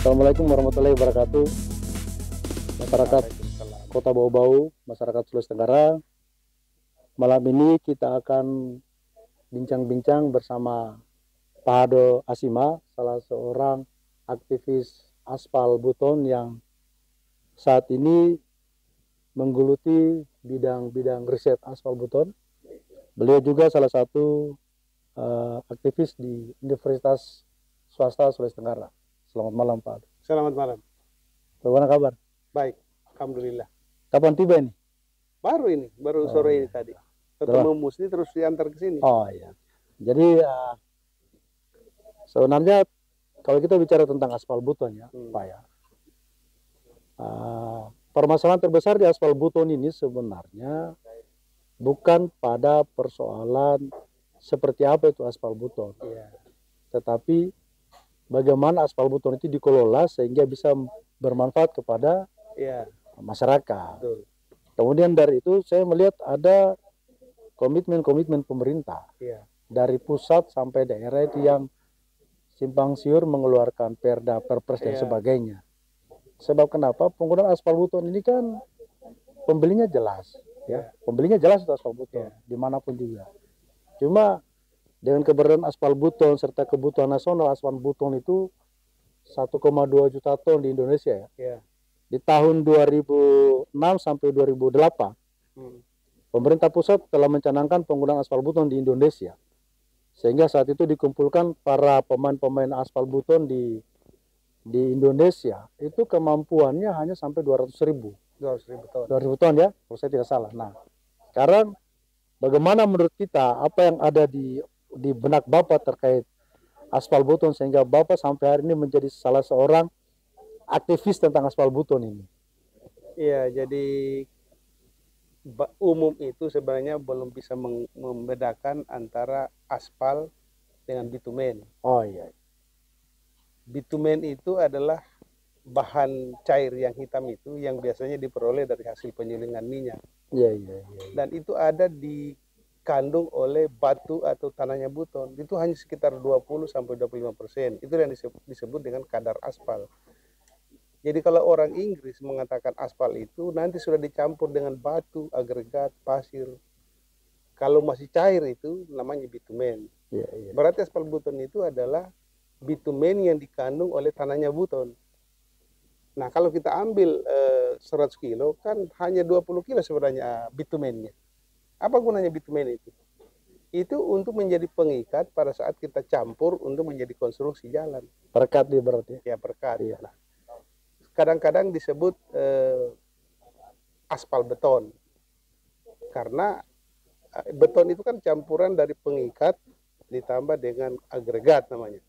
Assalamualaikum warahmatullahi wabarakatuh. Masyarakat Kota Bau-Bau, masyarakat Sulawesi Tenggara. Malam ini kita akan bincang-bincang bersama Pak Hado Asima, salah seorang aktivis aspal buton yang saat ini menggeluti bidang-bidang riset aspal buton. Beliau juga salah satu aktivis di Universitas Swasta Sulawesi Tenggara. Selamat malam, Pak. Selamat malam. Bagaimana kabar? Baik, alhamdulillah. Kapan tiba ini? Baru sore ini tadi. Ketemu Musni terus diantar ke sini. Oh iya. Jadi sebenarnya kalau kita bicara tentang aspal buton ya, Pak ya. Permasalahan terbesar di aspal buton ini sebenarnya bukan pada persoalan seperti apa itu aspal buton, tetapi bagaimana aspal buton itu dikelola sehingga bisa bermanfaat kepada masyarakat. Betul. Kemudian dari itu saya melihat ada komitmen-komitmen pemerintah dari pusat sampai daerah itu yang simpang siur mengeluarkan perda, perpres dan sebagainya. Sebab kenapa? Penggunaan aspal buton ini kan pembelinya jelas, pembelinya jelas itu aspal buton dimanapun juga. Cuma dengan keberadaan aspal buton serta kebutuhan nasional aspal buton itu 1,2 juta ton di Indonesia ya. Di tahun 2006 sampai 2008 pemerintah pusat telah mencanangkan penggunaan aspal buton di Indonesia, sehingga saat itu dikumpulkan para pemain-pemain aspal buton di Indonesia itu kemampuannya hanya sampai 200.000 ton. 200.000 ton ya, kalau saya tidak salah. Nah, sekarang bagaimana menurut kita apa yang ada di benak Bapak terkait aspal buton sehingga Bapak sampai hari ini menjadi salah seorang aktivis tentang aspal buton ini? Iya, jadi umum itu sebenarnya belum bisa membedakan antara aspal dengan bitumen. Oh iya. Bitumen itu adalah bahan cair yang hitam itu yang biasanya diperoleh dari hasil penyulingan minyak. Iya. Dan itu ada dikandung oleh batu atau tanahnya buton. Itu hanya sekitar 20-25%. Itu yang disebut dengan kadar aspal. Jadi kalau orang Inggris mengatakan aspal itu nanti sudah dicampur dengan batu, agregat, pasir. Kalau masih cair itu namanya bitumen. Berarti aspal buton itu adalah bitumen yang dikandung oleh tanahnya buton. Nah, kalau kita ambil 100 kilo kan hanya 20 kilo sebenarnya bitumennya. Apa gunanya bitumen itu? Itu untuk menjadi pengikat pada saat kita campur untuk menjadi konstruksi jalan. Perekat dia berarti. Ya, perekat. Nah, kadang-kadang disebut aspal beton. Karena beton itu kan campuran dari pengikat ditambah dengan agregat namanya.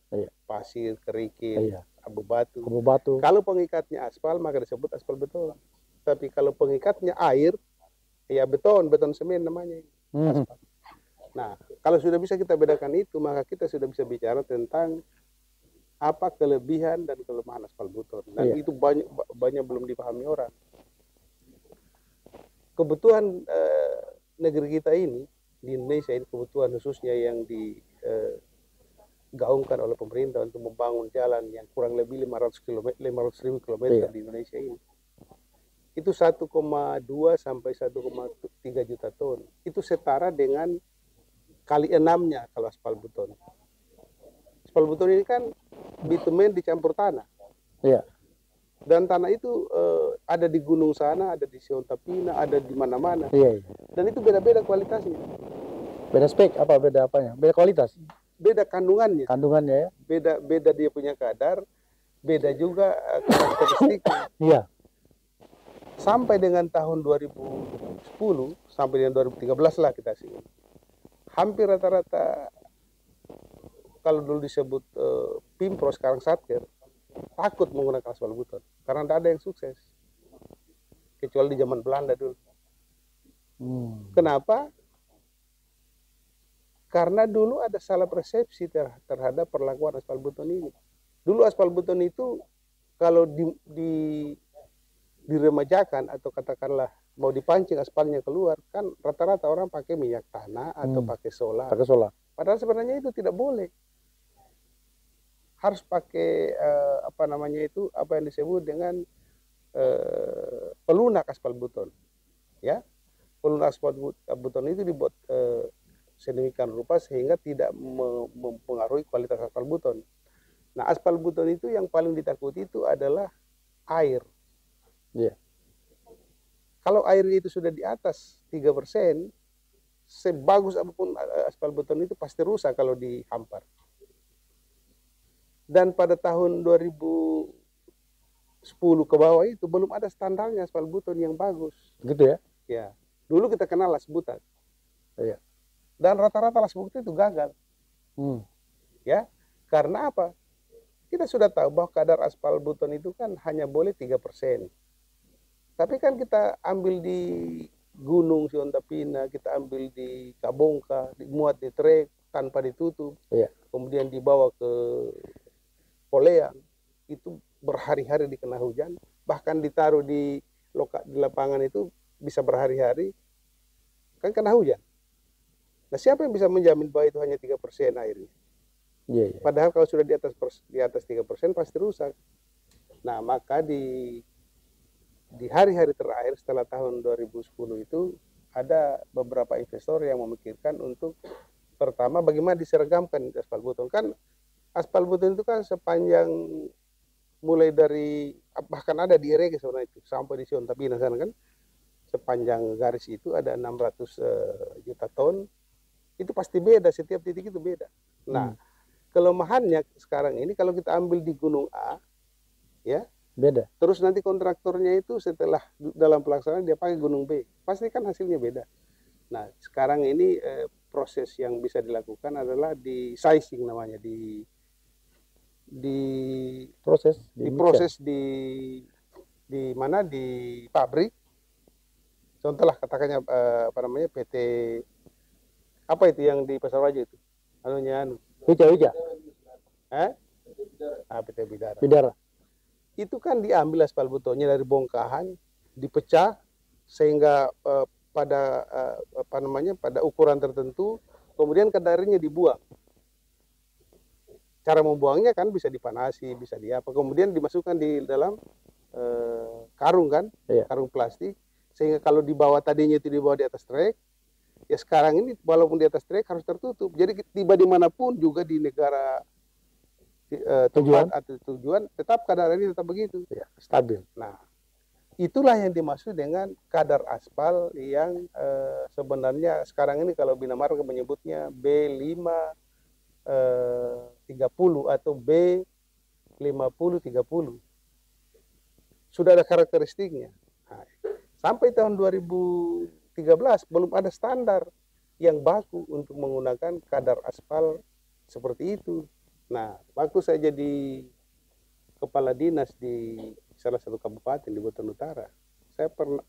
Pasir, kerikil, abu batu. Kalau pengikatnya aspal maka disebut aspal beton. Tapi kalau pengikatnya air, ya beton semen namanya. Aspal. Nah, kalau sudah bisa kita bedakan itu, maka kita sudah bisa bicara tentang apa kelebihan dan kelemahan aspal buton. Dan itu banyak belum dipahami orang. Kebutuhan negeri kita ini di Indonesia ini, kebutuhan khususnya yang digaungkan oleh pemerintah untuk membangun jalan yang kurang lebih 500.000 kilometer di Indonesia ini. Itu 1,2 sampai 1,3 juta ton. Itu setara dengan kali 6-nya kalau aspal buton. Aspal buton ini kan bitumen dicampur tanah. Dan tanah itu ada di gunung sana, ada di Siontapina, ada di mana-mana. Dan itu beda-beda kualitasnya. Beda spek apa? Beda apanya? Beda kualitas? Beda kandungannya. Kandungannya ya? Beda dia punya kadar, beda juga karakteristiknya. Sampai dengan tahun 2010 sampai dengan 2013 lah kita sih. Hampir rata-rata kalau dulu disebut Pimpro sekarang Satker takut menggunakan aspal buton karena tidak ada yang sukses kecuali di zaman Belanda dulu. Kenapa? Karena dulu ada salah persepsi terhadap perlakuan aspal buton ini. Dulu aspal buton itu kalau diremajakan atau katakanlah mau dipancing aspalnya keluar, kan rata-rata orang pakai minyak tanah atau pakai solar. Padahal sebenarnya itu tidak boleh. harus pakai apa namanya itu, apa yang disebut dengan pelunak aspal beton, ya. Pelunak aspal beton itu dibuat sedemikian rupa sehingga tidak mempengaruhi kualitas aspal beton. Nah, aspal beton itu yang paling ditakuti itu adalah air. Yeah. Kalau air itu sudah di atas 3%, sebagus apapun aspal beton itu pasti rusak kalau dihampar. Dan pada tahun 2010 ke bawah itu belum ada standarnya aspal beton yang bagus. Gitu ya? Ya. Dulu kita kenal lasbutan. Iya. Dan rata-rata lasbutan itu gagal. Ya. Karena apa? Kita sudah tahu bahwa kadar aspal beton itu kan hanya boleh 3%. Tapi kan kita ambil di Gunung Siontapina, kita ambil di Kabongka, dimuat di trek tanpa ditutup. Iya. Kemudian dibawa ke Poleang, itu berhari-hari dikena hujan, bahkan ditaruh di lapangan itu bisa berhari-hari, kan kena hujan. Nah, siapa yang bisa menjamin bahwa itu hanya 3% airnya? Yeah. Padahal kalau sudah di atas 3% pasti rusak. Nah, maka di hari-hari terakhir setelah tahun 2010 itu ada beberapa investor yang memikirkan untuk pertama bagaimana diseragamkan aspal beton. Kan aspal beton itu kan sepanjang mulai dari bahkan ada di Erege sebenarnya itu sampai di Siontapina sana kan sepanjang garis itu ada 600 juta ton. Itu pasti beda, setiap titik itu beda. Nah, kelemahannya sekarang ini kalau kita ambil di Gunung A, ya beda. Terus nanti kontraktornya itu setelah dalam pelaksanaan dia pakai Gunung B, pasti kan hasilnya beda. Nah, sekarang ini proses yang bisa dilakukan adalah di sizing namanya, di proses di mana di pabrik. Contohlah katakannya apa namanya PT apa itu yang di Pasar Baja itu? Wija. PT Bidara. Itu kan diambil aspal betonnya dari bongkahan, dipecah sehingga pada apa namanya pada ukuran tertentu, kemudian kadarnya dibuang. Cara membuangnya kan bisa dipanasi, bisa diapa, kemudian dimasukkan di dalam karung kan, karung plastik, sehingga kalau dibawa tadinya itu dibawa di atas trek, ya sekarang ini walaupun di atas trek harus tertutup. Jadi tiba dimanapun juga di negara tujuan atau tujuan tetap kadar ini tetap begitu, ya, stabil. Nah, itulah yang dimaksud dengan kadar aspal yang sebenarnya sekarang ini kalau Bina Marga menyebutnya B530 atau B5030. Sudah ada karakteristiknya. Nah, sampai tahun 2013 belum ada standar yang baku untuk menggunakan kadar aspal seperti itu. Nah, waktu saya jadi kepala dinas di salah satu kabupaten di Buton Utara,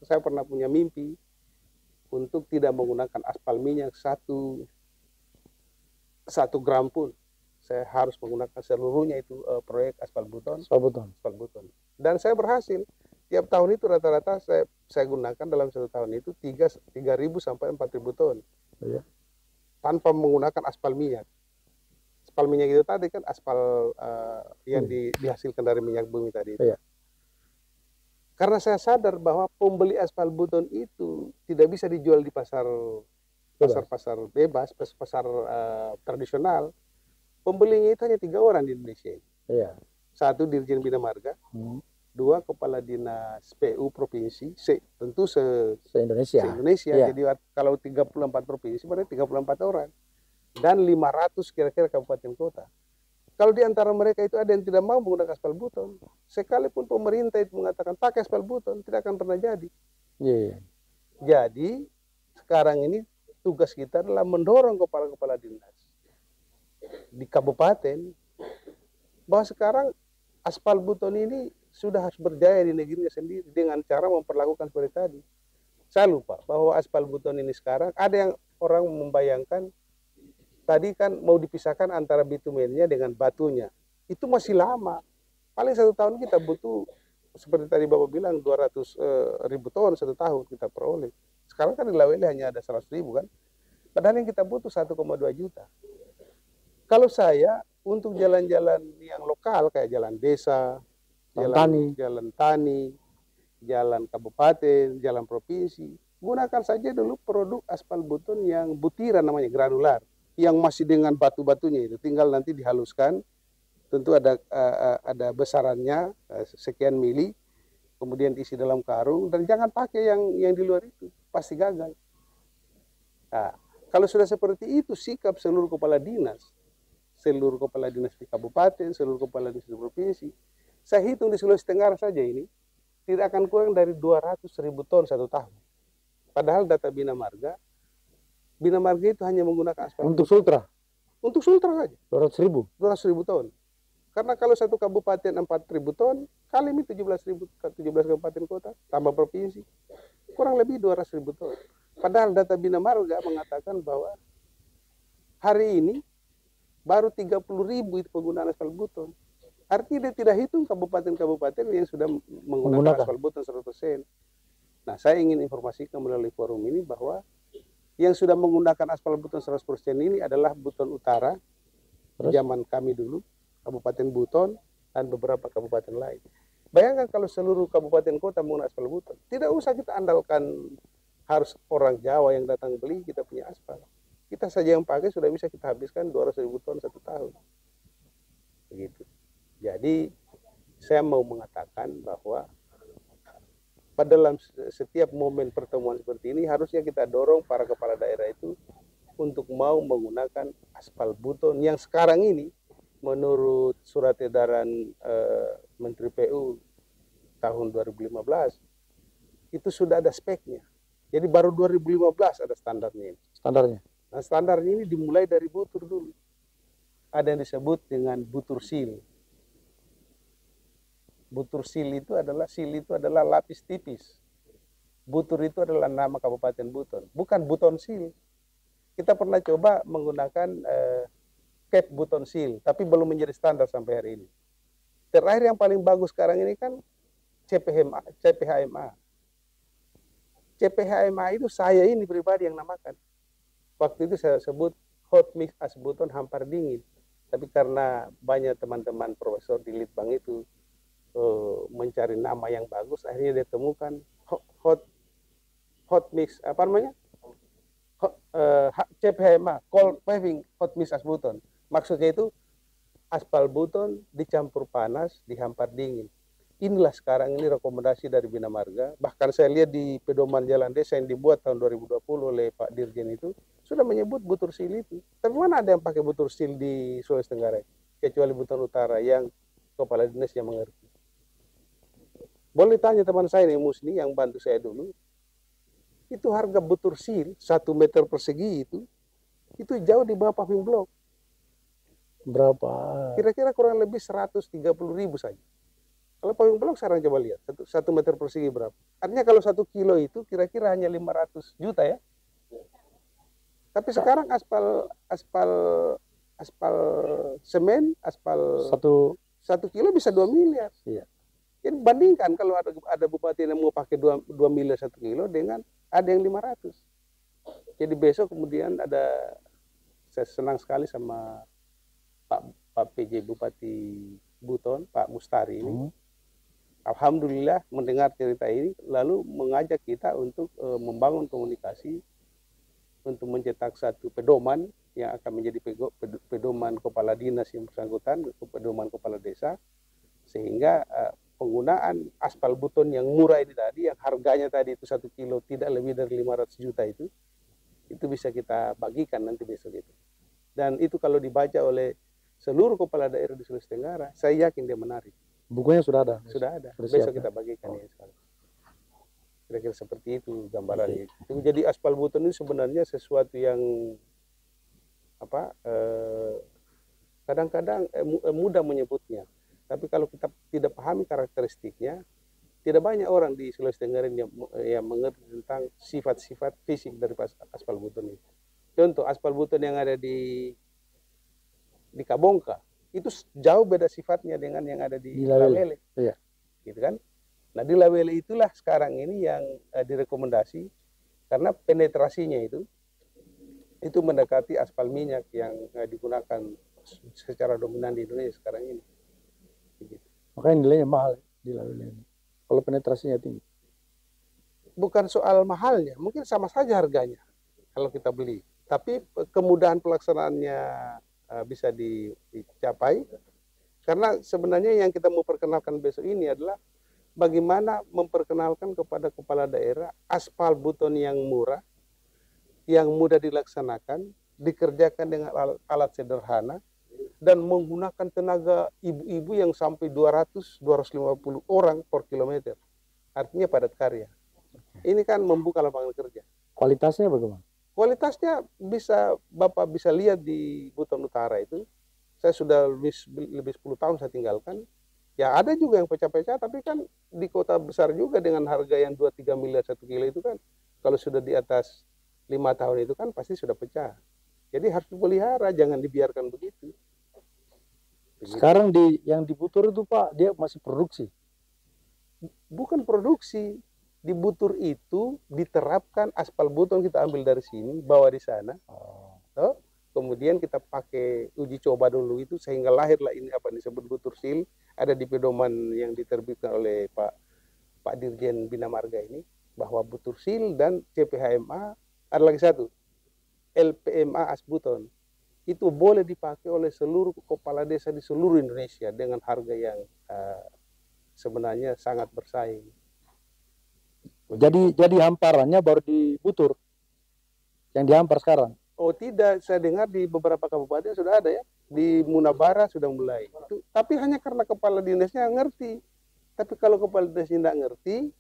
saya pernah punya mimpi untuk tidak menggunakan aspal minyak satu gram pun. Saya harus menggunakan seluruhnya itu proyek aspal beton. Dan saya berhasil. Tiap tahun itu rata-rata saya gunakan dalam satu tahun itu 3.000 sampai 4.000 ton. Ya. Tanpa menggunakan aspal minyak. Aspal minyak itu tadi kan aspal yang dihasilkan dari minyak bumi tadi itu. Ya. Karena saya sadar bahwa pembeli aspal beton itu tidak bisa dijual di pasar bebas, pasar tradisional. Pembelinya itu hanya 3 orang di Indonesia. Ya. 1 Dirjen Bina Marga, 2 Kepala Dinas PU Provinsi, tentu se-Indonesia. Ya. Jadi kalau 34 provinsi berarti 34 orang. Dan 500 kira-kira kabupaten kota. Kalau di antara mereka itu ada yang tidak mau menggunakan aspal beton, sekalipun pemerintah itu mengatakan pakai aspal beton, tidak akan pernah jadi. Yeah. Jadi sekarang ini tugas kita adalah mendorong kepala-kepala dinas di kabupaten bahwa sekarang aspal beton ini sudah harus berjaya di negerinya sendiri dengan cara memperlakukan seperti tadi. Saya lupa bahwa aspal beton ini sekarang ada yang orang membayangkan tadi kan mau dipisahkan antara bitumennya dengan batunya. Itu masih lama. Paling 1 tahun kita butuh, seperti tadi Bapak bilang, 200.000 ton 1 tahun kita peroleh. Sekarang kan di Laweli hanya ada 100.000 kan. Padahal yang kita butuh 1,2 juta. Kalau saya untuk jalan-jalan yang lokal kayak jalan desa, jalan tani, jalan kabupaten, jalan provinsi, gunakan saja dulu produk aspal beton yang butiran namanya granular, yang masih dengan batu-batunya itu, tinggal nanti dihaluskan, tentu ada besarannya sekian mili, kemudian diisi dalam karung, dan jangan pakai yang di luar itu, pasti gagal. Nah, kalau sudah seperti itu sikap seluruh kepala dinas di kabupaten, seluruh kepala dinas di provinsi, saya hitung di Sulawesi Tenggara saja ini tidak akan kurang dari 200.000 ton satu tahun. Padahal data Bina Marga itu hanya menggunakan aspal untuk Sultra. Untuk Sultra saja 200.000 ton. Karena kalau satu kabupaten 4.000 ton, kali ini 17 kabupaten kota, tambah provinsi, kurang lebih 200.000 ton. Padahal data Bina Marga mengatakan bahwa hari ini baru 30.000 itu penggunaan aspal beton. Artinya dia tidak hitung kabupaten-kabupaten yang sudah menggunakan aspal beton 100%. Nah, saya ingin informasikan melalui forum ini bahwa yang sudah menggunakan aspal beton 100% ini adalah Buton Utara, zaman kami dulu, Kabupaten Buton, dan beberapa kabupaten lain. Bayangkan kalau seluruh kabupaten kota menggunakan aspal beton. Tidak usah kita andalkan harus orang Jawa yang datang beli, kita punya aspal. Kita saja yang pakai sudah bisa kita habiskan 200.000 ton satu tahun. Begitu. Jadi saya mau mengatakan bahwa pada dalam setiap momen pertemuan seperti ini harusnya kita dorong para kepala daerah itu untuk mau menggunakan aspal beton yang sekarang ini menurut surat edaran Menteri PU tahun 2015 itu sudah ada speknya. Jadi baru 2015 ada standarnya. Nah, standarnya ini dimulai dari butur dulu. Ada yang disebut dengan butur sil. Butur sil itu adalah lapis tipis. Butur itu adalah nama Kabupaten Buton, bukan buton sil. Kita pernah coba menggunakan cap buton sil, tapi belum menjadi standar sampai hari ini. Terakhir yang paling bagus sekarang ini kan CPHMA. CPHMA itu saya ini pribadi yang namakan. Waktu itu saya sebut hot mix as beton hampar dingin. Tapi karena banyak teman-teman profesor di Litbang itu mencari nama yang bagus, akhirnya dia temukan hot mix apa namanya CPHMA, cold paving hot mix as beton. Maksudnya itu aspal beton dicampur panas, dihampar dingin. Inilah sekarang ini rekomendasi dari Bina Marga. Bahkan saya lihat di pedoman jalan desa yang dibuat tahun 2020 oleh Pak Dirjen itu sudah menyebut butur sil itu. Tapi mana ada yang pakai butur sil di Sulawesi Tenggara kecuali Buton Utara yang kepala dinas yang mengerti. Boleh tanya teman saya nih Musni yang bantu saya dulu, itu harga butur sil 1 meter persegi itu jauh di bawah paving block. Berapa? Kira-kira kurang lebih 130.000 saja. Kalau paving block sekarang coba lihat 1 meter persegi berapa. Artinya kalau 1 kilo itu kira-kira hanya 500 juta ya. Tapi sekarang aspal semen, aspal 1 kilo bisa 2 miliar. Iya. Jadi bandingkan kalau ada bupati yang mau pakai 2 miliar 1 kilo dengan ada yang 500. Jadi besok kemudian saya senang sekali sama Pak PJ Bupati Buton, Pak Mustari ini. Alhamdulillah mendengar cerita ini lalu mengajak kita untuk membangun komunikasi untuk mencetak satu pedoman yang akan menjadi pedoman kepala dinas yang bersangkutan, pedoman kepala desa, sehingga penggunaan aspal beton yang murah ini tadi, yang harganya tadi itu 1 kilo tidak lebih dari 500 juta itu bisa kita bagikan nanti besok itu. Dan itu kalau dibaca oleh seluruh kepala daerah di Sulawesi Tenggara, saya yakin dia menarik. Bukunya sudah ada? Sudah ada. Besok kita bagikan ya sekarang. Kira-kira seperti itu gambarannya. Jadi aspal beton ini sebenarnya sesuatu yang kadang-kadang mudah menyebutnya. Tapi kalau kita tidak pahami karakteristiknya, tidak banyak orang di Sulawesi Tenggara yang mengerti tentang sifat-sifat fisik dari aspal beton itu. Contoh aspal beton yang ada di Kabongka itu jauh beda sifatnya dengan yang ada di Lawele. Iya. Gitu kan? Nah, di Lawele itulah sekarang ini yang direkomendasi karena penetrasinya itu mendekati aspal minyak yang digunakan secara dominan di Indonesia sekarang ini. Begitu. Makanya nilainya mahal di lalu lintas. Kalau penetrasinya tinggi. Bukan soal mahalnya, mungkin sama saja harganya kalau kita beli. Tapi kemudahan pelaksanaannya bisa dicapai. Karena sebenarnya yang kita mau perkenalkan besok ini adalah bagaimana memperkenalkan kepada kepala daerah aspal beton yang murah, yang mudah dilaksanakan, dikerjakan dengan alat sederhana, dan menggunakan tenaga ibu-ibu yang sampai 200-250 orang per kilometer. Artinya padat karya. Ini kan membuka lapangan kerja. Kualitasnya bagaimana? Kualitasnya Bapak bisa lihat di Buton Utara itu. Saya sudah lebih 10 tahun saya tinggalkan. Ya ada juga yang pecah-pecah, tapi kan di kota besar juga dengan harga yang 2-3 miliar 1 kilo itu kan, kalau sudah di atas 5 tahun itu kan pasti sudah pecah. Jadi harus dipelihara, jangan dibiarkan begitu. Sekarang yang di Butur itu Pak, dia masih produksi? Bukan produksi. Di Butur itu diterapkan aspal beton, kita ambil dari sini, bawa di sana. Kemudian kita pakai uji coba dulu itu sehingga lahirlah ini apa disebut Butur Seal, ada di pedoman yang diterbitkan oleh Pak Dirjen Bina Marga ini, bahwa Butur Seal dan CPHMA, ada lagi satu, LPMA Asbuton, itu boleh dipakai oleh seluruh kepala desa di seluruh Indonesia dengan harga yang sebenarnya sangat bersaing. Jadi hamparannya baru di Butur yang dihampar sekarang? Oh tidak, saya dengar di beberapa kabupaten sudah ada ya. Di Munabara sudah mulai. Tapi hanya karena kepala dinasnya ngerti. Tapi kalau kepala dinasnya tidak ngerti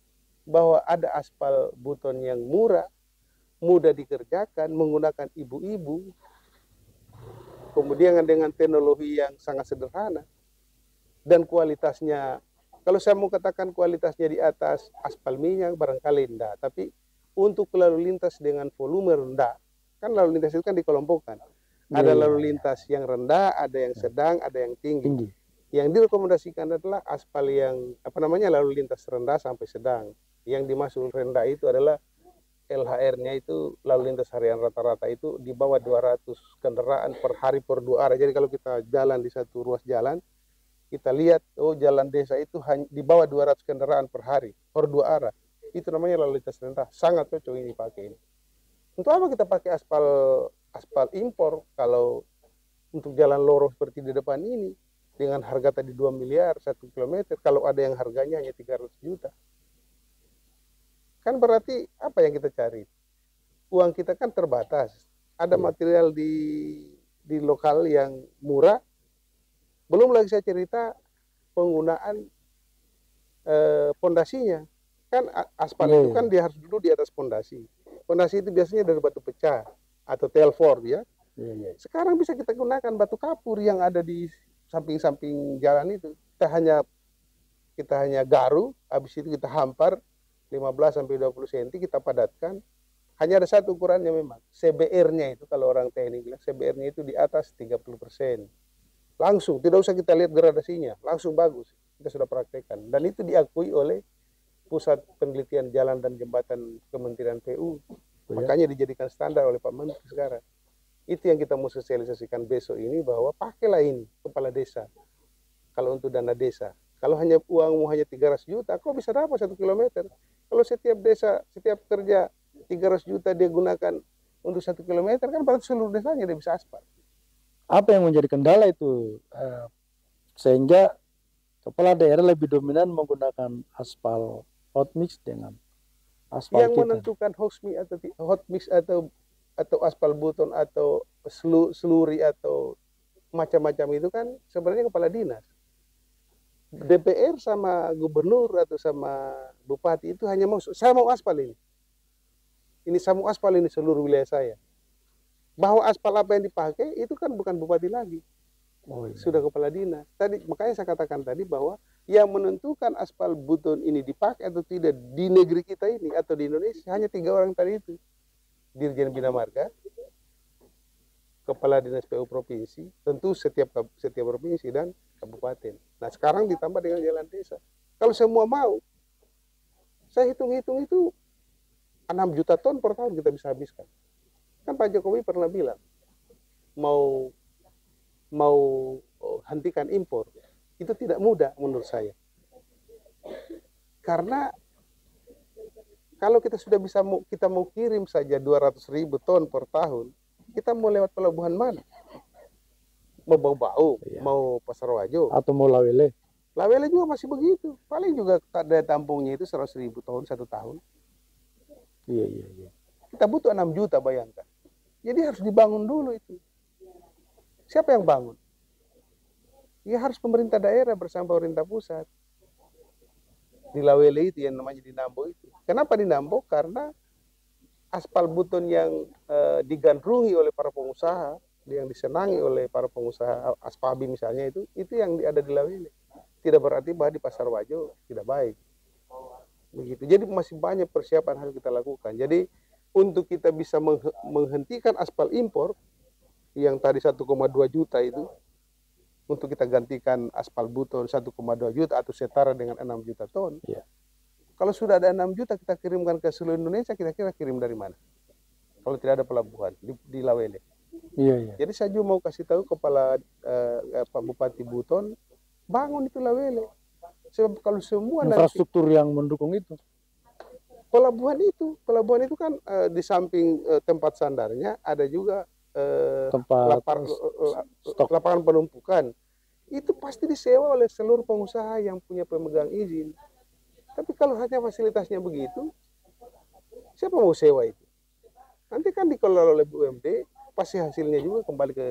bahwa ada aspal beton yang murah, mudah dikerjakan, menggunakan ibu-ibu, kemudian dengan teknologi yang sangat sederhana, dan kualitasnya, kalau saya mau katakan kualitasnya di atas aspal minyak, barangkali enggak. Tapi untuk lalu lintas dengan volume rendah, kan lalu lintas itu kan dikelompokkan. Ada lalu lintas yang rendah, ada yang sedang, ada yang tinggi. Yang direkomendasikan adalah aspal yang lalu lintas rendah sampai sedang. Yang dimaksud rendah itu adalah LHR-nya itu lalu lintas harian rata-rata itu di bawah 200 kendaraan per hari per 2 arah. Jadi kalau kita jalan di satu ruas jalan, kita lihat jalan desa itu hanya di bawah 200 kendaraan per hari per 2 arah. Itu namanya lalu lintas rendah. Sangat cocok ini pakai ini. Untuk apa kita pakai aspal impor kalau untuk jalan lorong seperti di depan ini dengan harga tadi 2 miliar 1 kilometer, kalau ada yang harganya hanya 300 juta. Kan berarti apa yang kita cari? Uang kita kan terbatas. Ada material di lokal yang murah. Belum lagi saya cerita penggunaan pondasinya. Kan aspal itu kan dia harus dulu di atas pondasi. Pondasi itu biasanya dari batu pecah atau telfor ya. Sekarang bisa kita gunakan batu kapur yang ada di samping-samping jalan itu. Kita hanya garu, habis itu kita hampar 15-20 cm, kita padatkan. Hanya ada satu ukurannya memang. CBR-nya itu kalau orang teknik bilang CBR-nya itu di atas 30%. Langsung, tidak usah kita lihat gradasinya, langsung bagus. Kita sudah praktekkan dan itu diakui oleh Pusat Penelitian Jalan dan Jembatan Kementerian PU. Makanya dijadikan standar oleh Pak Menteri sekarang. Itu yang kita mau sosialisasikan besok ini, bahwa pakailah ini kepala desa. Kalau untuk dana desa. Kalau hanya uangmu hanya 300 juta, kok bisa dapat 1 kilometer? Kalau setiap desa, setiap kerja 300 juta dia gunakan untuk 1 kilometer, kan berarti seluruh desanya dia bisa aspal. Apa yang menjadi kendala itu? Sehingga kepala daerah lebih dominan menggunakan aspal hot mix dengan aspal yang menentukan hot mix atau aspal beton atau slurry atau macam-macam itu kan sebenarnya kepala dinas. DPR sama gubernur atau sama bupati itu hanya saya mau aspal ini. Saya mau aspal ini seluruh wilayah saya. Bahwa aspal apa yang dipakai itu kan bukan bupati lagi. Sudah kepala dinas. Makanya saya katakan tadi bahwa yang menentukan aspal beton ini dipakai atau tidak di negeri kita ini atau di Indonesia hanya 3 orang tadi itu. Dirjen Bina Marga, Kepala Dinas PU Provinsi, tentu setiap provinsi dan kabupaten. Nah sekarang ditambah dengan jalan desa. Kalau semua mau, saya hitung-hitung itu 6 juta ton per tahun kita bisa habiskan. Kan Pak Jokowi pernah bilang, mau mau hentikan impor, itu tidak mudah menurut saya. Karena kalau kita sudah bisa kita mau kirim saja 200.000 ton per tahun, kita mau lewat pelabuhan mana? Mau Bau-Bau, Iya. mau Pasar Wajo, Atau mau Lawele. Lawele juga masih begitu. Paling juga daya tampungnya itu 100.000 ton 1 tahun. Iya, iya, iya. Kita butuh 6 juta, bayangkan. Jadi harus dibangun dulu itu. Siapa yang bangun? Ya harus pemerintah daerah bersama pemerintah pusat. Di Lawele itu yang namanya di Nambo itu. Kenapa di Nambo? Karena aspal beton yang digandrungi oleh para pengusaha, yang disenangi oleh para pengusaha Aspabi misalnya itu yang ada di Lawele. Tidak berarti bahwa di Pasar Wajo tidak baik. Begitu. Jadi masih banyak persiapan harus kita lakukan. Jadi untuk kita bisa menghentikan aspal impor yang tadi 1,2 juta itu, untuk kita gantikan aspal beton 1,2 juta atau setara dengan 6 juta ton. Iya. Kalau sudah ada 6 juta kita kirimkan ke seluruh Indonesia, kira-kira kirim dari mana? Kalau tidak ada pelabuhan di Lawele. Iya, iya. Jadi saya juga mau kasih tahu kepala Pak Bupati Buton, bangun itu Lawele. Sebab kalau semua infrastruktur yang mendukung itu. Pelabuhan itu kan di samping tempat sandarnya ada juga tempat lapangan penumpukan. Itu pasti disewa oleh seluruh pengusaha yang punya pemegang izin. Tapi kalau hanya fasilitasnya begitu, siapa mau sewa itu? Nanti kan dikelola oleh BUMD, pasti hasilnya juga kembali ke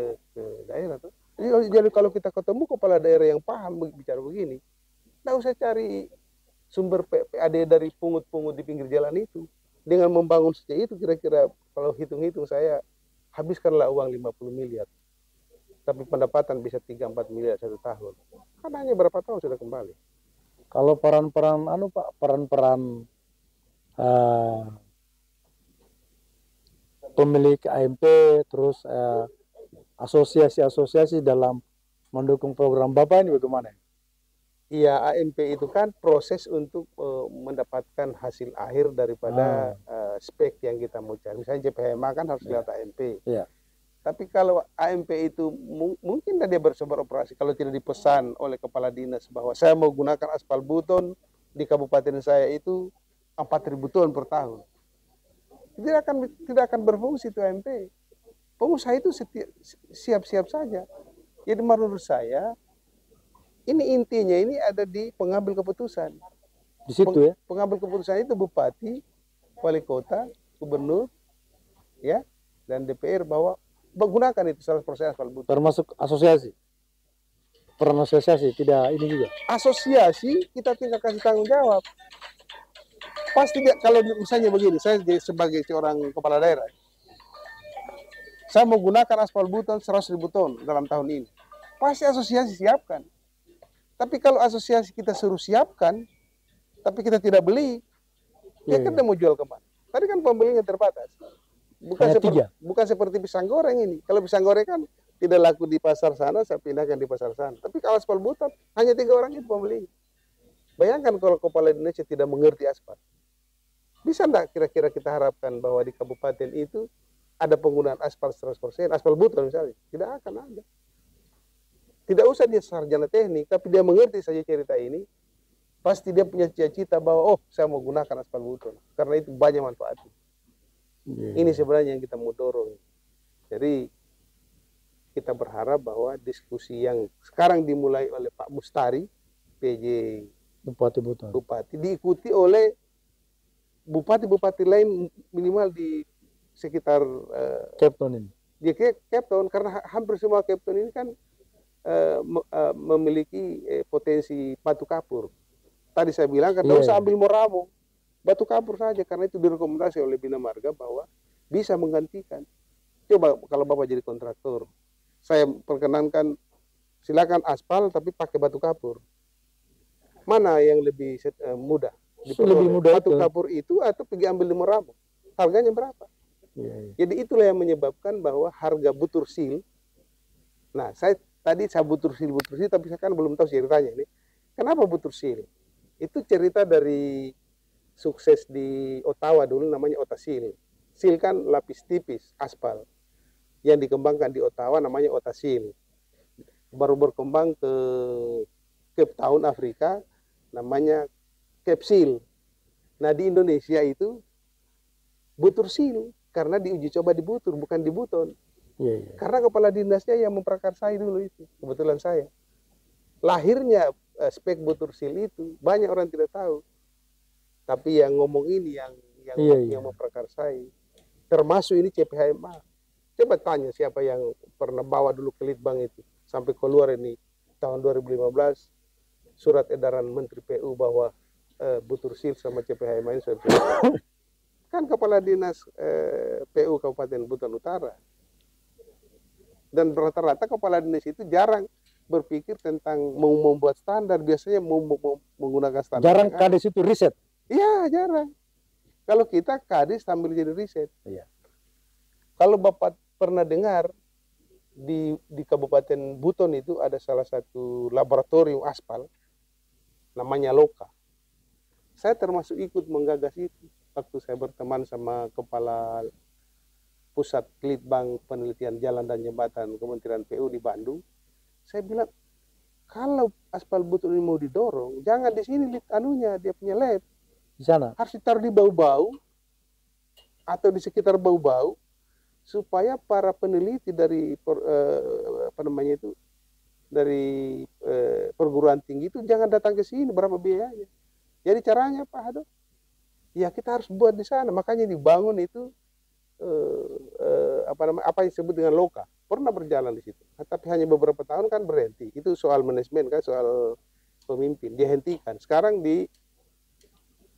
daerah. Tuh. Jadi kalau kita ketemu kepala daerah yang paham bicara begini, nggak usah cari sumber PAD dari pungut-pungut di pinggir jalan itu. Dengan membangun saja itu kira-kira kalau hitung-hitung saya habiskanlah uang 50 miliar. Tapi pendapatan bisa 3-4 miliar 1 tahun. Kan hanya berapa tahun sudah kembali. Kalau peran-peran Pak, peran-peran pemilik AMP terus asosiasi-asosiasi dalam mendukung program Bapak ini bagaimana? Iya, AMP itu kan proses untuk mendapatkan hasil akhir daripada spek yang kita mau cari. Misalnya JPHMA kan harus lewat AMP. Iya. Tapi kalau AMP itu mungkin dia bersebar operasi kalau tidak dipesan oleh kepala dinas bahwa saya mau gunakan aspal beton di kabupaten saya itu 4.000 ton per tahun. Tidak akan berfungsi itu AMP. Pengusaha itu siap-siap saja. Jadi menurut saya ini intinya ini ada di pengambil keputusan. Di situ ya. Pengambil keputusan itu bupati, wali kota, gubernur, ya, dan DPR bahwa menggunakan itu 100% aspal beton. Termasuk asosiasi. Peran asosiasi tidak ini juga. Asosiasi kita tinggal kasih tanggung jawab. Pasti kalau misalnya begini, saya sebagai seorang kepala daerah, saya mau gunakan aspal beton 100.000 ton dalam tahun ini. Pasti asosiasi siapkan. Tapi kalau asosiasi kita suruh siapkan, tapi kita tidak beli, ya kita mau jual kemana? Tadi kan pembelinya terbatas. Bukan seperti pisang goreng ini. Kalau pisang goreng kan tidak laku di pasar sana, saya pindahkan di pasar sana. Tapi kalau aspal beton, hanya 3 orang itu pembeli. Bayangkan kalau kepala Indonesia tidak mengerti aspal. Bisa enggak kira-kira kita harapkan bahwa di kabupaten itu ada penggunaan aspal 100%, aspal beton misalnya? Tidak akan ada. Tidak usah dia sarjana teknik, tapi dia mengerti saja cerita ini, pasti dia punya cita-cita bahwa, oh saya mau gunakan aspal beton, karena itu banyak manfaatnya. Ini sebenarnya yang kita mau dorong. Jadi kita berharap bahwa diskusi yang sekarang dimulai oleh Pak Mustari, PJ Bupati, diikuti oleh bupati-bupati lain minimal di sekitar Cape Town ini. Di Cape Town, karena hampir semua Cape Town ini kan memiliki potensi batu kapur. Tadi saya bilang kan tidak usah ambil Moramo, batu kapur saja, karena itu direkomendasi oleh Bina Marga bahwa bisa menggantikan. Coba kalau Bapak jadi kontraktor, saya perkenankan silakan aspal tapi pakai batu kapur. Mana yang lebih mudah? Lebih mudah batu kapur itu atau pergi ambil di Moramo? Harganya berapa? Jadi itulah yang menyebabkan bahwa harga butur sil. Nah, saya butur sil, tapi saya kan belum tahu ceritanya ini. Kenapa butur sil? Itu cerita dari sukses di Ottawa dulu namanya Otasil. Sil kan lapis tipis, aspal. Yang dikembangkan di Ottawa namanya Otasil. baru berkembang ke Cape Town, Afrika, namanya Cape Seal. Nah di Indonesia itu butur seal, karena diuji coba di butur, bukan di buton. Karena kepala dinasnya yang memprakarsai dulu itu, kebetulan saya. Lahirnya spek butur seal itu banyak orang tidak tahu, tapi yang ngomong ini yang memprakarsai, termasuk ini CPHMA. Coba tanya siapa yang pernah bawa dulu ke Litbang itu sampai keluar ini tahun 2015 surat edaran Menteri PU bahwa butur seal sama CPHMA ini kan kepala dinas PU Kabupaten Buton Utara. Dan rata-rata kepala dinas itu jarang berpikir tentang mau membuat standar, biasanya mau menggunakan standar. Jarang kadis itu riset. Iya, jarang. Kalau kita kadis sambil jadi riset. Iya. Kalau Bapak pernah dengar di Kabupaten Buton itu ada salah satu laboratorium aspal namanya Loka. Saya termasuk ikut menggagas itu waktu saya berteman sama kepala pusat Litbang penelitian jalan dan jembatan Kementerian PU di Bandung. Saya bilang, kalau aspal Buton ini mau didorong, jangan di sini anunya, dia punya lab. Di sana. Harus ditaruh di Bau-Bau atau di sekitar Bau-Bau supaya para peneliti dari dari perguruan tinggi itu jangan datang ke sini, berapa biayanya. Jadi caranya Pak Hado, ya kita harus buat di sana. Makanya dibangun itu apa yang disebut dengan Loka. Pernah berjalan di situ, tapi hanya beberapa tahun kan berhenti. Itu soal manajemen kan, soal pemimpin dihentikan. Sekarang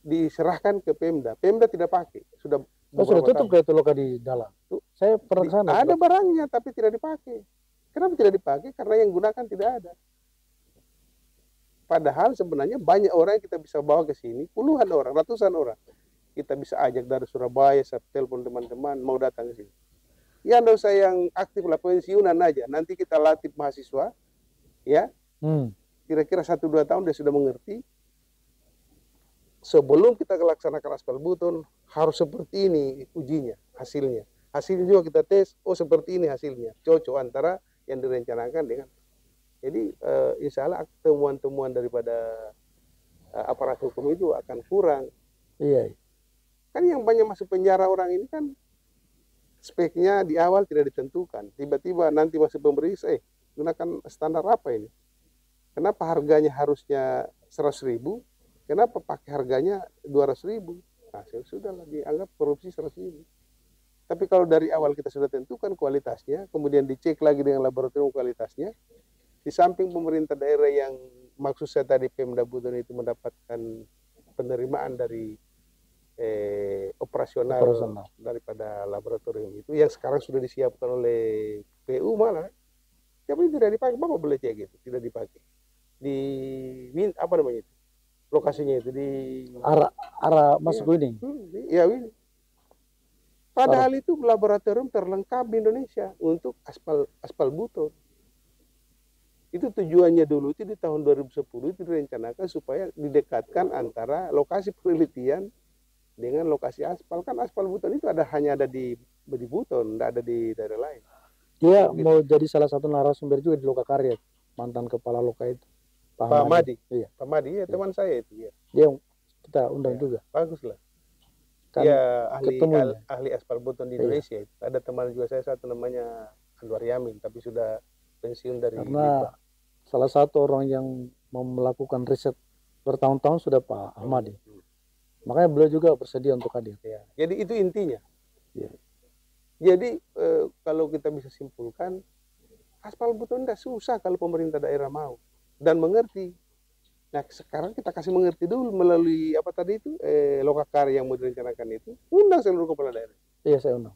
diserahkan ke Pemda. Pemda tidak pakai. Sudah tutup kayak itu Loka di dalam. Saya pernah ke sana. Ada barangnya tapi tidak dipakai. Kenapa tidak dipakai? Karena yang gunakan tidak ada. Padahal sebenarnya banyak orang yang kita bisa bawa ke sini, puluhan orang, ratusan orang. Kita bisa ajak dari Surabaya, saya telepon teman-teman mau datang ke sini. Ya enggak usah yang aktif lah, pensiunan aja. Nanti kita latih mahasiswa, ya. Kira-kira 1-2 tahun dia sudah mengerti. Sebelum kita laksanakan aspal Buton, harus seperti ini ujinya, hasilnya. Hasilnya juga kita tes, oh seperti ini hasilnya. Cocok antara yang direncanakan dengan. Jadi insya Allah temuan-temuan daripada aparat hukum itu akan kurang. Iya. Kan yang banyak masuk penjara orang ini kan speknya di awal tidak ditentukan. Tiba-tiba nanti masuk pemeriksa, gunakan standar apa ini? Kenapa harganya harusnya 100.000? Kenapa pakai harganya 200.000? Nah, sudahlah dianggap korupsi 100.000. Tapi kalau dari awal kita sudah tentukan kualitasnya, kemudian dicek lagi dengan laboratorium kualitasnya, di samping pemerintah daerah yang maksud saya tadi Pemda Buton itu mendapatkan penerimaan dari operasional daripada laboratorium itu yang sekarang sudah disiapkan oleh PU malah. Tapi tidak dipakai, Bapak boleh cek gitu, tidak dipakai. Di apa namanya itu? Lokasinya itu di arah masuk Wining. Iya, Wining. Padahal itu laboratorium terlengkap di Indonesia untuk aspal Buton. Itu tujuannya dulu itu di tahun 2010 itu direncanakan supaya didekatkan antara lokasi penelitian dengan lokasi aspal. Kan aspal Buton itu hanya ada di Buton, tidak ada di daerah lain. Dia mau jadi salah satu narasumber juga di Loka Karya, mantan kepala Loka itu. Pak Madi. Iya. Pak Madi, ya teman saya itu. Ya. Dia kita undang juga. Bagus lah. Kan dia ahli aspal Buton di Indonesia. Iya. Ada teman juga saya satu namanya Anwar Yamin, tapi sudah pensiun dari karena salah satu orang yang mau melakukan riset bertahun-tahun sudah Pak Ahmadi. Makanya beliau juga bersedia untuk hadir. Ya. Jadi itu intinya. Ya. Jadi kalau kita bisa simpulkan, aspal Buton tidak susah kalau pemerintah daerah mau dan mengerti. Nah sekarang kita kasih mengerti dulu melalui apa tadi itu Loka Karya yang mau direncanakan itu, undang seluruh kepala daerah. Iya saya undang.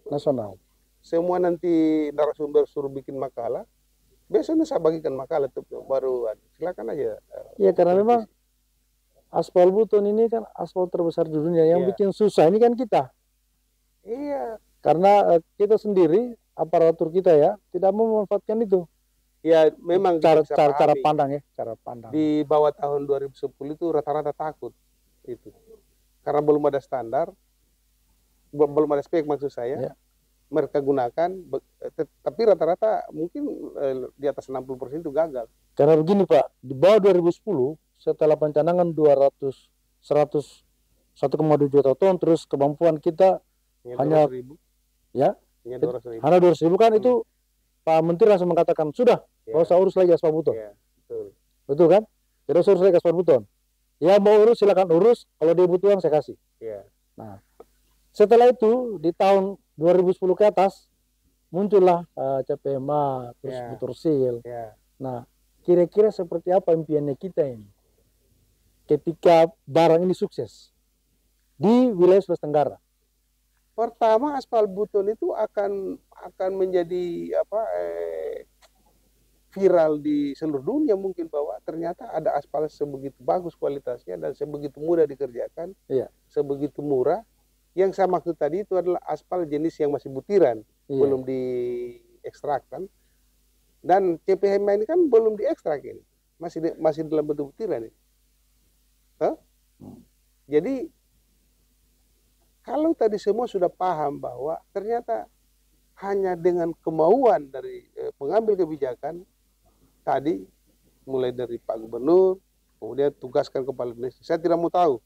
Nasional. Semua nanti narasumber suruh bikin makalah. Besoknya saya bagikan makalah tuh baru silakan aja. Iya karena memang aspal Buton ini kan aspal terbesar di dunia. Yang bikin susah ini kan kita. Iya. Karena kita sendiri aparatur kita ya tidak mau memanfaatkan itu. Ya memang cara pandang ya, cara pandang. Di bawah tahun 2010 itu rata-rata takut itu. Karena belum ada standar, belum ada spek maksud saya. Ya. Mereka gunakan tapi rata-rata mungkin di atas 60% itu gagal. Karena begini Pak, di bawah 2010 setelah pencanangan 1,2 juta ton, terus kemampuan kita hanya 200.000. ya Hanya 200.000. hanya 200.000 kan itu Pak Menteri langsung mengatakan sudah, nggak usah urus lagi aspal beton. Betul. Betul kan? Tidak usah urus lagi aspal beton. Ya mau urus silakan urus, kalau dia butuh uang saya kasih. Nah, setelah itu di tahun 2010 ke atas muncullah CPMA, terus Butursil. Nah, kira-kira seperti apa impiannya kita ini ketika barang ini sukses di wilayah Sulawesi Tenggara? Pertama, aspal beton itu akan menjadi viral di seluruh dunia mungkin, bahwa ternyata ada aspal sebegitu bagus kualitasnya dan sebegitu mudah dikerjakan, sebegitu murah. Yang saya maksud tadi itu adalah aspal jenis yang masih butiran, belum diekstrak kan. Dan CPMA ini kan belum diekstrak ini, masih dalam bentuk butiran ini. Jadi kalau tadi semua sudah paham bahwa ternyata hanya dengan kemauan dari pengambil kebijakan tadi, mulai dari Pak Gubernur, kemudian tugaskan kepala dinas. Saya tidak mau tahu,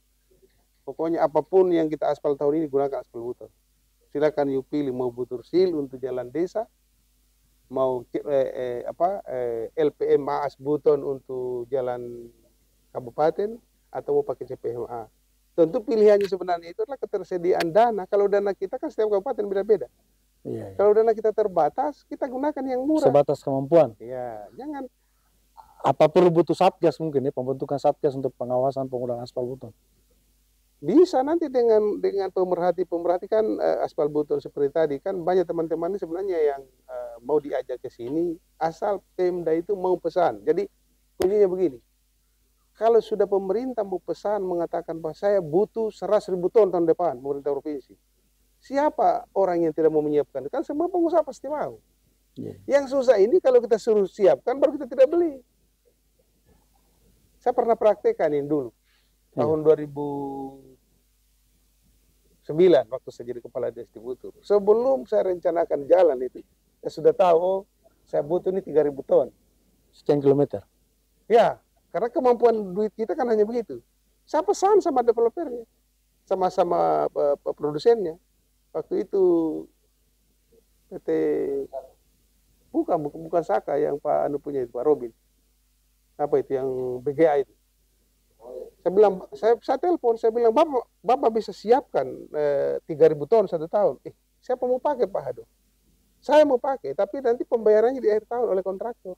pokoknya apapun yang kita aspal tahun ini gunakan aspal beton. Silakan you pilih mau Butursil untuk jalan desa, mau LPM AAS beton untuk jalan kabupaten, atau mau pakai CPMA. Tentu pilihannya sebenarnya itu adalah ketersediaan dana. Kalau dana kita kan setiap kabupaten beda-beda. Kalau dana kita terbatas, kita gunakan yang murah. Sebatas kemampuan. Jangan. Apa perlu butuh satgas mungkin ya, pembentukan satgas untuk pengawasan penggunaan aspal beton? Bisa nanti dengan pemerhati kan aspal beton seperti tadi kan, banyak teman-teman ini sebenarnya yang mau diajak ke sini asal Pemda itu mau pesan. Jadi kuncinya begini. Kalau sudah pemerintah mau pesan mengatakan bahwa saya butuh 100.000 ton tahun depan, pemerintah provinsi, siapa orang yang tidak mau menyiapkan? Kan semua pengusaha pasti mau. Yang susah ini kalau kita suruh siapkan baru kita tidak beli. Saya pernah praktekkan ini dulu tahun 2009 waktu saya jadi kepala distributor. Sebelum saya rencanakan jalan itu, saya sudah tahu saya butuh ini 3.000 ton. Sekian kilometer. Karena kemampuan duit kita kan hanya begitu. Saya pesan sama developernya, sama produsennya. Waktu itu PT bukan Saka yang Pak Anu punya itu, Pak Robin. Apa itu yang BGA itu? Saya bilang, saya telepon, saya bilang, Bapak bisa siapkan 3.000 ton 1 tahun. Siapa mau pakai Pak Hado? Saya mau pakai, tapi nanti pembayarannya di akhir tahun oleh kontraktor.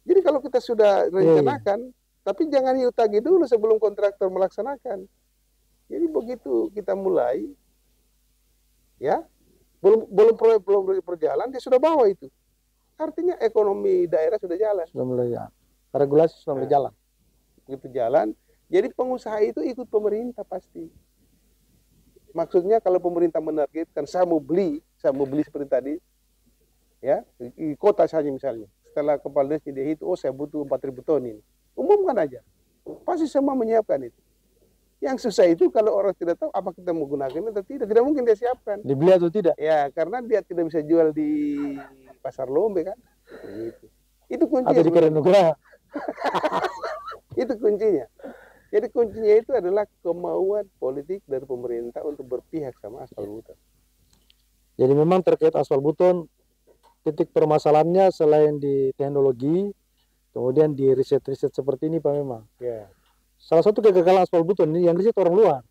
Jadi kalau kita sudah rencanakan, tapi jangan diutagi dulu sebelum kontraktor melaksanakan. Jadi begitu kita mulai, belum proyek belum berjalan, dia sudah bawa itu. Artinya ekonomi daerah sudah jalan. Sudah mulai regulasi sudah mulai jalan. Begitu jalan, jadi pengusaha itu ikut pemerintah pasti. Maksudnya kalau pemerintah menargetkan saya mau beli seperti tadi, di kota saja misalnya. Setelah kepala dinas dia itu, saya butuh 4.000 ton ini. Umumkan aja. Pasti semua menyiapkan itu. Yang susah itu kalau orang tidak tahu apa kita mau gunakan atau tidak. Tidak mungkin dia siapkan. Dibeli atau tidak? Karena dia tidak bisa jual di pasar Lombe kan. Gitu. Itu kuncinya. Atau di Kerenugraha. Itu kuncinya. Jadi kuncinya itu adalah kemauan politik dari pemerintah untuk berpihak sama aspal beton. Jadi memang terkait aspal beton, titik permasalahannya selain di teknologi, kemudian di riset-riset seperti ini Pak memang. Salah satu kegagalan aspal beton ini yang riset orang luar.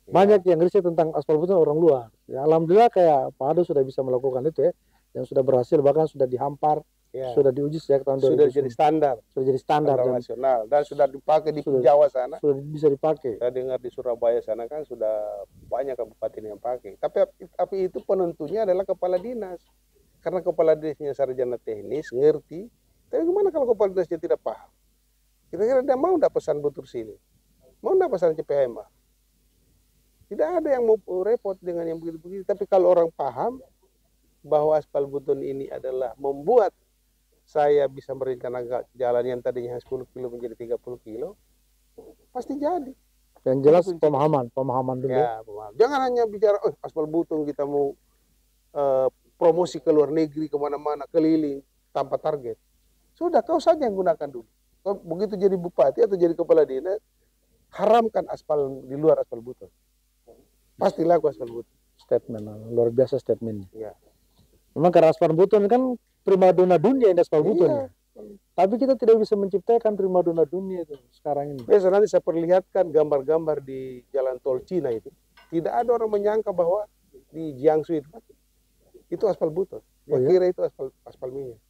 Banyak yang riset tentang aspal beton orang luar. Alhamdulillah kayak Pak Ado sudah bisa melakukan itu yang sudah berhasil, bahkan sudah dihampar, sudah diuji sejak tahun 2000. Sudah jadi standar. Sudah jadi standar nasional dan sudah dipakai di Jawa sana. Sudah bisa dipakai. Saya dengar di Surabaya sana kan sudah banyak kabupaten yang pakai. Tapi itu penentunya adalah kepala dinas. Karena kepala dinasnya sarjana teknis, ngerti. Tapi gimana kalau kepala dinasnya tidak paham? Kira-kira dia mau enggak pesan Butursil? Mau enggak pesan CPMA? Tidak ada yang mau repot dengan yang begitu-begitu. Tapi kalau orang paham bahwa aspal beton ini adalah membuat saya bisa merencanakan jalan yang tadinya 10 kilo menjadi 30 kilo, pasti jadi. Yang jelas pemahaman dulu. Pemahaman. Jangan hanya bicara aspal beton kita mau promosi ke luar negeri, kemana-mana, keliling, tanpa target. Sudah, kau saja yang gunakan dulu. Kau begitu jadi bupati atau jadi kepala dinas, haramkan aspal di luar aspal beton. Pasti laku aspal beton. Statement, luar biasa statementnya. Ya. Memang karena aspal beton kan primadona dunia ini aspal beton. Iya. Tapi kita tidak bisa menciptakan primadona dunia itu sekarang ini. Biasa nanti saya perlihatkan gambar-gambar di jalan tol Cina itu. Tidak ada orang menyangka bahwa di Jiangsu itu aspal beton. Dia kira itu aspal minyak.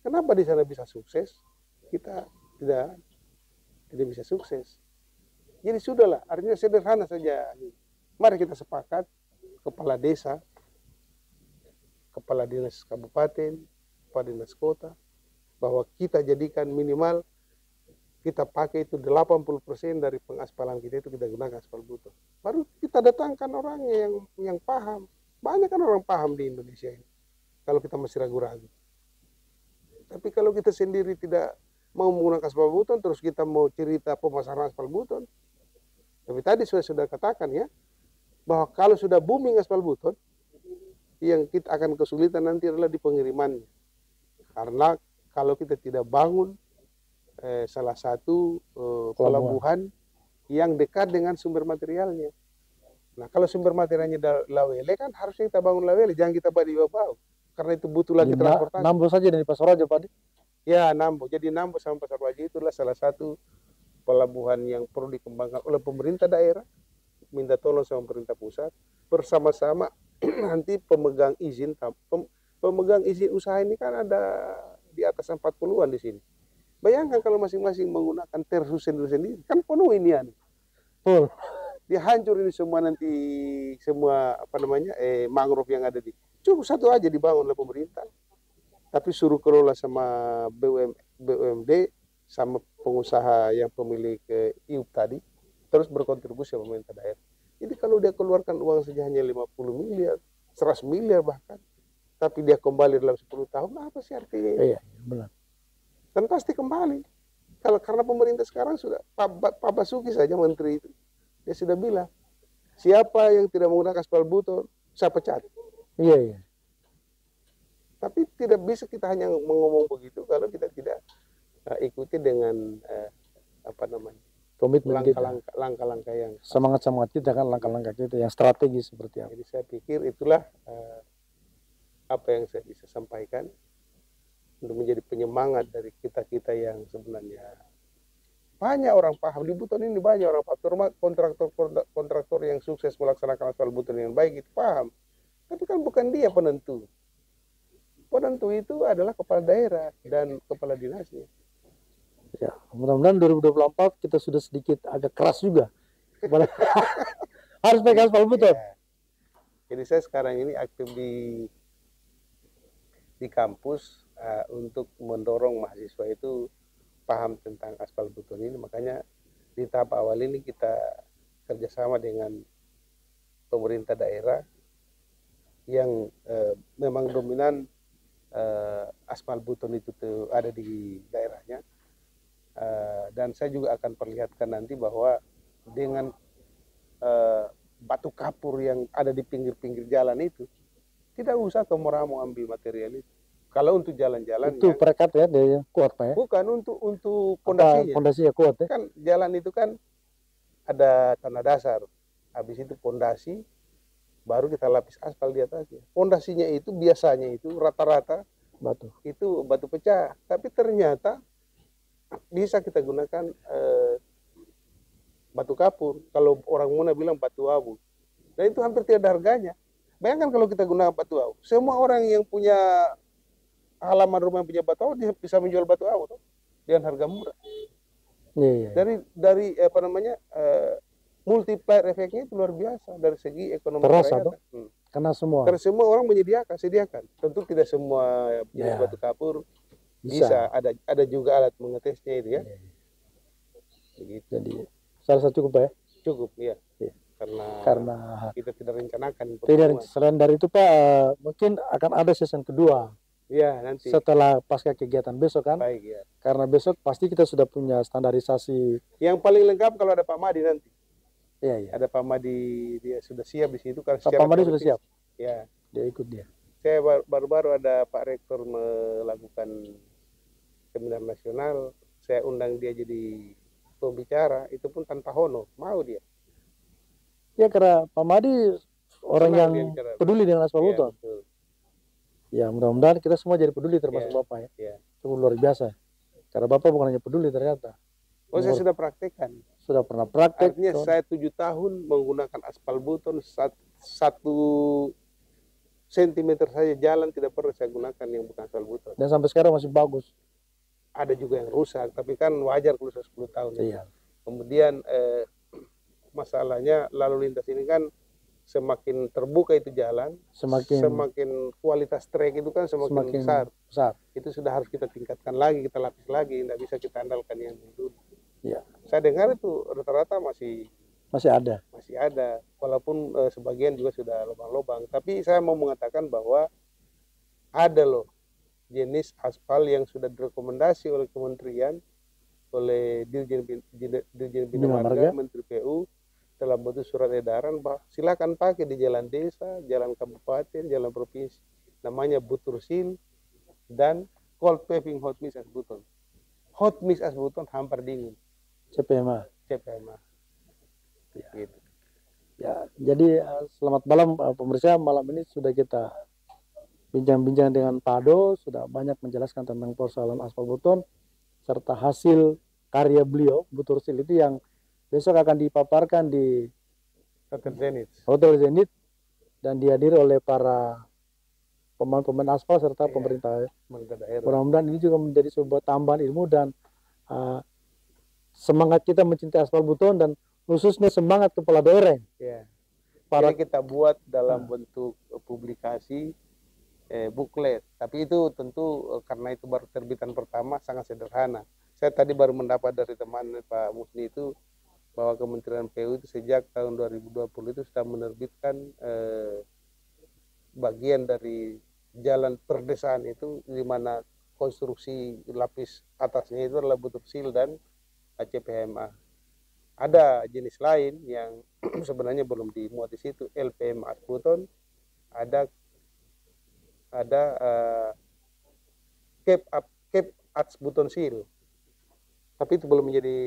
Kenapa di sana bisa sukses? Kita tidak bisa sukses. Jadi sudahlah, artinya sederhana saja. Mari kita sepakat, kepala desa, kepala dinas kabupaten, kepala dinas kota, bahwa kita jadikan minimal kita pakai itu 80% dari pengaspalan kita itu kita gunakan aspal beton. Baru kita datangkan orangnya yang paham. Banyak kan orang paham di Indonesia ini. Kalau kita masih ragu-ragu. Tapi kalau kita sendiri tidak mau menggunakan aspal beton, terus kita mau cerita pemasaran aspal beton. Tapi tadi sudah katakan ya, bahwa kalau sudah booming aspal beton, yang kita akan kesulitan nanti adalah di pengirimannya. Karena kalau kita tidak bangun salah satu pelabuhan yang dekat dengan sumber materialnya. Nah, kalau sumber materialnya Lawele kan harusnya kita bangun Lawele, jangan kita buat di Babau. Karena itu butuh lagi transportasi. Nambo saja dari Pasar Raja, Pak. Ya, Nambo. Jadi Nambo sama Pasar Raja itulah salah satu pelabuhan yang perlu dikembangkan oleh pemerintah daerah, minta tolong sama pemerintah pusat, bersama-sama nanti pemegang izin usaha ini kan ada di atas 40-an di sini. Bayangkan kalau masing-masing menggunakan tersus sendiri, kan penuh ini. Dia hancur ini semua nanti, semua mangrove yang ada di. Cukup satu aja dibangun oleh pemerintah. Tapi suruh kelola sama BUMD, sama pengusaha yang pemilik IUP tadi, terus berkontribusi sama pemerintah daerah. Jadi kalau dia keluarkan uang saja hanya 50 miliar, 100 miliar bahkan, tapi dia kembali dalam 10 tahun, apa sih artinya? Iya, benar. Dan pasti kembali. Karena pemerintah sekarang sudah, Pak Basuki saja menteri itu, dia sudah bilang, siapa yang tidak menggunakan aspal beton, saya pecat. Iya. Tapi tidak bisa kita hanya ngomong begitu kalau kita tidak ikuti dengan komitmen langkah-langkah yang semangat kita kan, langkah-langkah kita yang strategis seperti apa. Jadi saya pikir itulah apa yang saya bisa sampaikan untuk menjadi penyemangat dari kita yang sebenarnya banyak orang paham di beton ini, banyak orang paham. Kontraktor yang sukses melaksanakan aspal beton yang baik itu paham. Tapi kan bukan dia penentu. Penentu itu adalah kepala daerah dan kepala dinasnya. Ya, mudah-mudahan 2024 kita sudah sedikit agak keras juga. Harus pegang aspal beton. Ya. Jadi saya sekarang ini aktif di kampus untuk mendorong mahasiswa itu paham tentang aspal beton ini. Makanya di tahap awal ini kita kerjasama dengan pemerintah daerah yang memang dominan aspal beton itu ada di daerahnya. Dan saya juga akan perlihatkan nanti bahwa dengan batu kapur yang ada di pinggir-pinggir jalan itu, tidak usah kamu mau ambil material itu. Kalau untuk jalan-jalan itu perekat ya, dia kuat Pak ya? Bukan untuk pondasinya. Pondasinya kuat ya? Kan jalan itu kan ada tanah dasar, habis itu pondasi, baru kita lapis aspal di atasnya. Pondasinya itu biasanya itu rata-rata batu. Itu batu pecah, tapi ternyata bisa kita gunakan batu kapur. Kalau orang Muna bilang batu abu. Dan itu hampir tidak ada harganya. Bayangkan kalau kita gunakan batu abu. Semua orang yang punya halaman rumah yang punya batu abu dia bisa menjual batu abu tuh, dengan harga murah. Iya. Dari multiplier efeknya itu luar biasa dari segi ekonomi terasa karena semua orang sediakan. Tentu tidak semua jenis batu kapur bisa. Ada juga alat mengetesnya itu ya. Begitu. Jadi saya rasa cukup Pak ya? Cukup ya. Karena kita tidak rencanakan. Selain dari itu Pak, mungkin akan ada season kedua. Ya, nanti. Setelah pasca kegiatan besok kan? Baik ya. Karena besok pasti kita sudah punya standarisasi. Yang paling lengkap kalau ada Pak Madi nanti. Iya. Ada Pak Madi, dia sudah siap di situ. Pak Madi sudah siap? Ya. dia ikut dia. Saya baru-baru ada Pak Rektor melakukan seminar nasional, saya undang dia jadi pembicara, itu pun tanpa honor, mau dia. Ya karena Pak Madi orang Senang yang dia bicara. peduli dengan aspal Iya, beton. betul. Ya mudah-mudahan kita semua jadi peduli termasuk Iya, Bapak ya. iya. Itu luar biasa. Karena Bapak bukan hanya peduli ternyata. Oh, saya sudah praktekkan. Sudah pernah praktek. Artinya saya 7 tahun menggunakan aspal beton, 1 sentimeter saja jalan tidak pernah saya gunakan yang bukan aspal beton. Dan sampai sekarang masih bagus. Ada juga yang rusak, tapi kan wajar kalau sudah 10 tahun. Iya. Kemudian masalahnya lalu lintas ini kan semakin terbuka itu jalan, semakin kualitas trek itu kan semakin besar. Itu sudah harus kita tingkatkan lagi, kita lapis lagi, tidak bisa kita andalkan yang dulu. Ya. Saya dengar itu rata-rata masih ada, walaupun sebagian juga sudah lubang-lubang. Tapi saya mau mengatakan bahwa ada loh jenis aspal yang sudah direkomendasi oleh kementerian, oleh Dirjen Bina Marga, Menteri PU, dalam bentuk surat edaran bahwa silakan pakai di jalan desa, jalan kabupaten, jalan provinsi. Namanya Butursil dan cold paving hot mix as beton. Hot mix as beton hampar dingin. CPMA. Gitu. Ya, jadi selamat malam pemirsa. Malam ini sudah kita bincang-bincang dengan Pak Ado, sudah banyak menjelaskan tentang persoalan aspal beton serta hasil karya beliau Butursil itu yang besok akan dipaparkan di Hotel Zenith dan dihadiri oleh para pemain-pemain aspal serta pemerintah daerah. Mudah-mudahan ini juga menjadi sebuah tambahan ilmu dan semangat kita mencintai aspal beton dan khususnya semangat kepala daerah. Ya. Para kita buat dalam bentuk publikasi buklet, tapi itu tentu karena itu baru terbitan pertama sangat sederhana. Saya tadi baru mendapat dari teman Pak Musni itu bahwa Kementerian PU itu sejak tahun 2020 itu sudah menerbitkan bagian dari jalan perdesaan itu di mana konstruksi lapis atasnya itu adalah Butursil dan CPMA. Ada jenis lain yang sebenarnya belum dimuat di situ, LPM as beton, ada Cape as beton seal. Tapi itu belum menjadi,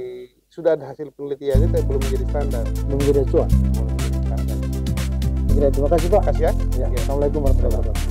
sudah ada hasil penelitiannya tapi belum menjadi standar. Belum menjadi acuan. Terima kasih Pak. Terima kasih ya. Assalamualaikum warahmatullahi wabarakatuh.